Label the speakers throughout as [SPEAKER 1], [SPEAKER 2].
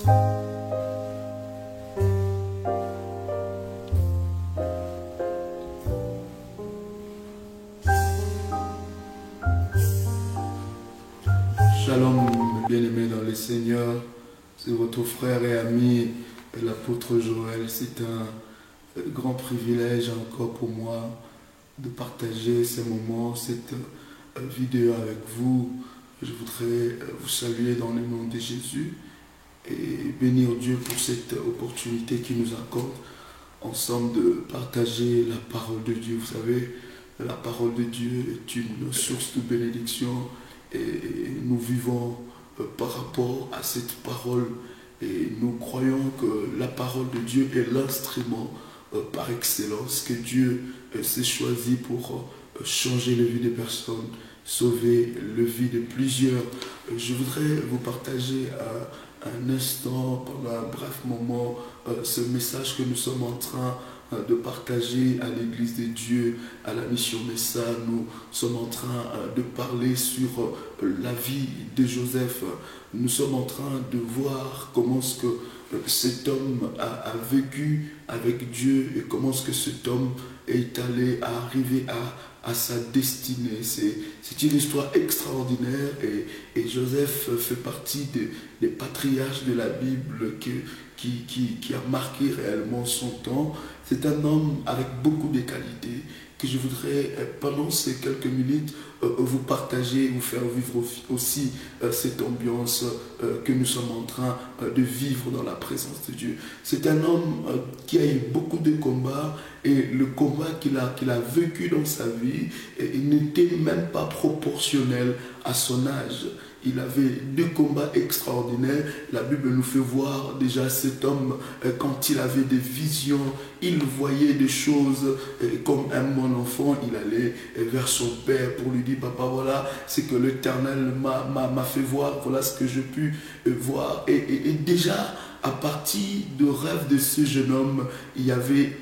[SPEAKER 1] Shalom, bien-aimés dans le Seigneur, c'est votre frère et ami, l'apôtre Joël. C'est un grand privilège encore pour moi de partager ces moments, cette vidéo avec vous. Je voudrais vous saluer dans le nom de Jésus et bénir Dieu pour cette opportunité qu'il nous accorde ensemble de partager la parole de Dieu. Vous savez, la parole de Dieu est une source de bénédiction. Et nous vivons par rapport à cette parole et nous croyons que la parole de Dieu est l'instrument par excellence que Dieu s'est choisi pour changer la vie des personnes, sauver la vie de plusieurs. Je voudrais vous partager un instant, pendant un bref moment, ce message que nous sommes en train de partager à l'Église de Dieu, à la mission Messa. Nous sommes en train de parler sur la vie de Joseph. Nous sommes en train de voir comment est-ce que cet homme a vécu avec Dieu et comment est-ce que cet homme est allé à arriver à sa destinée. C'est une histoire extraordinaire et Joseph fait partie des patriarches de la Bible qui a marqué réellement son temps. C'est un homme avec beaucoup de qualités que je voudrais, pendant ces quelques minutes, vous partager, vous faire vivre aussi cette ambiance que nous sommes en train de vivre dans la présence de Dieu. C'est un homme qui a eu beaucoup de combats et le combat qu'il a vécu dans sa vie, il n'était même pas proportionnel à son âge. Il avait deux combats extraordinaires. La Bible nous fait voir déjà cet homme, quand il avait des visions, il voyait des choses comme un bon enfant. Il allait vers son père pour lui dire, papa, voilà, c'est que l'Éternel m'a fait voir, voilà ce que j'ai pu voir. Et déjà, à partir du rêve de ce jeune homme, il y avait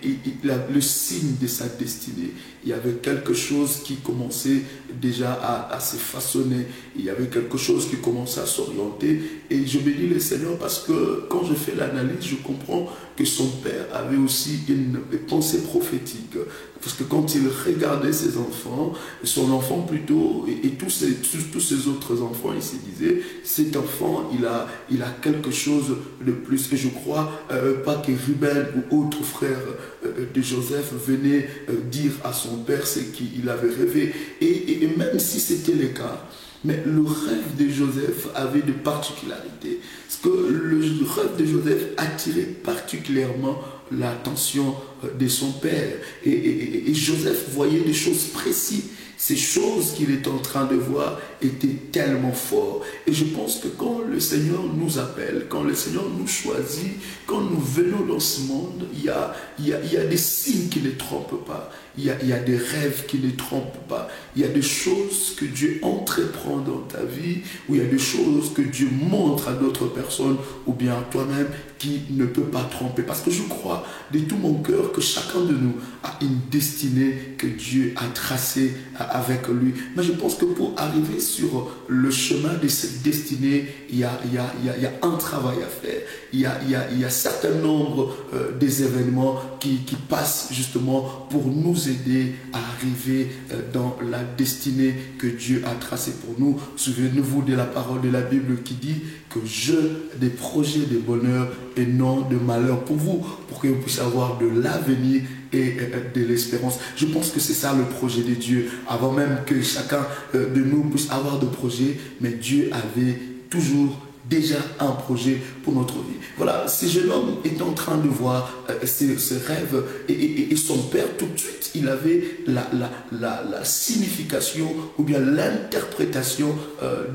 [SPEAKER 1] le signe de sa destinée. Il y avait quelque chose qui commençait déjà à se façonner. Il y avait quelque chose qui commençait à s'orienter. Et je bénis le Seigneur parce que quand je fais l'analyse, je comprends que son père avait aussi une pensée prophétique. Parce que quand il regardait ses enfants, son enfant plutôt, et tous ses autres enfants, il se disait, cet enfant, il a quelque chose de plus. Et je crois pas que Ruben ou autre frère de Joseph venait dire à son père ce qu'il avait rêvé. Et même si c'était le cas, mais le rêve de Joseph avait de particularités. Parce que le rêve de Joseph attirait particulièrement l'attention de son père. Et Joseph voyait des choses précises. Ces choses qu'il est en train de voir étaient tellement fortes. Et je pense que quand le Seigneur nous appelle, quand le Seigneur nous choisit, quand nous venons dans ce monde, il y a des signes qui ne trompent pas. Il y a des rêves qui ne trompent pas. Il y a des choses que Dieu entreprend dans ta vie, ou il y a des choses que Dieu montre à d'autres personnes, ou bien à toi-même, qui ne peut pas tromper. Parce que je crois de tout mon cœur que chacun de nous a une destinée que Dieu a tracée avec lui. Mais je pense que pour arriver sur le chemin de cette destinée, il y a un travail à faire. Il y a un certain nombre des événements qui passent justement pour nous aider à arriver dans la destinée que Dieu a tracée pour nous. Souvenez-vous de la parole de la Bible qui dit que je des projets de bonheur et non de malheur pour vous, pour que vous puissiez avoir de l'avenir et de l'espérance. Je pense que c'est ça le projet de Dieu, avant même que chacun de nous puisse avoir de projets, mais Dieu avait toujours déjà un projet pour notre vie. Voilà, ce jeune homme est en train de voir ce rêve et son père, tout de suite, il avait la signification ou bien l'interprétation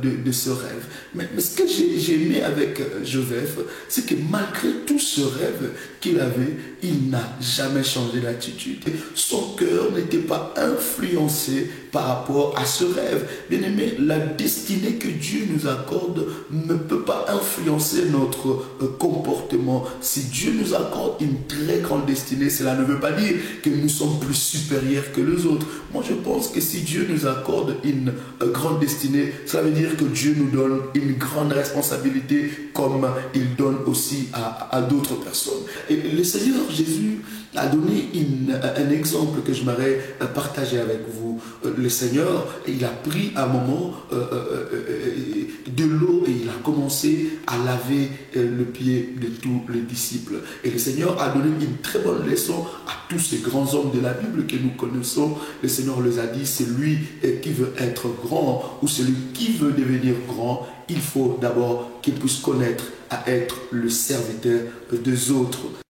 [SPEAKER 1] de ce rêve. Mais ce que j'ai aimé avec Joseph, c'est que malgré tout ce rêve qu'il avait, il n'a jamais changé d'attitude. Son cœur n'était pas influencé par rapport à ce rêve. Bien aimé, la destinée que Dieu nous accorde ne peut pas influencer notre comportement. Si Dieu nous accorde une très grande destinée, cela ne veut pas dire que nous sommes plus supérieurs que les autres. Moi, je pense que si Dieu nous accorde une grande destinée, cela veut dire que Dieu nous donne une grande responsabilité comme il donne aussi à d'autres personnes. Et le Seigneur Jésus a donné un exemple que je m'aurais partagé avec vous. Le Seigneur, il a pris un moment de l'eau et il a commencé à laver le pied de tous les disciples. Et le Seigneur a donné une très bonne leçon à tous ces grands hommes de la Bible que nous connaissons. Le Seigneur les a dit, celui qui veut être grand ou celui qui veut devenir grand, il faut d'abord qu'il puisse connaître à être le serviteur des autres.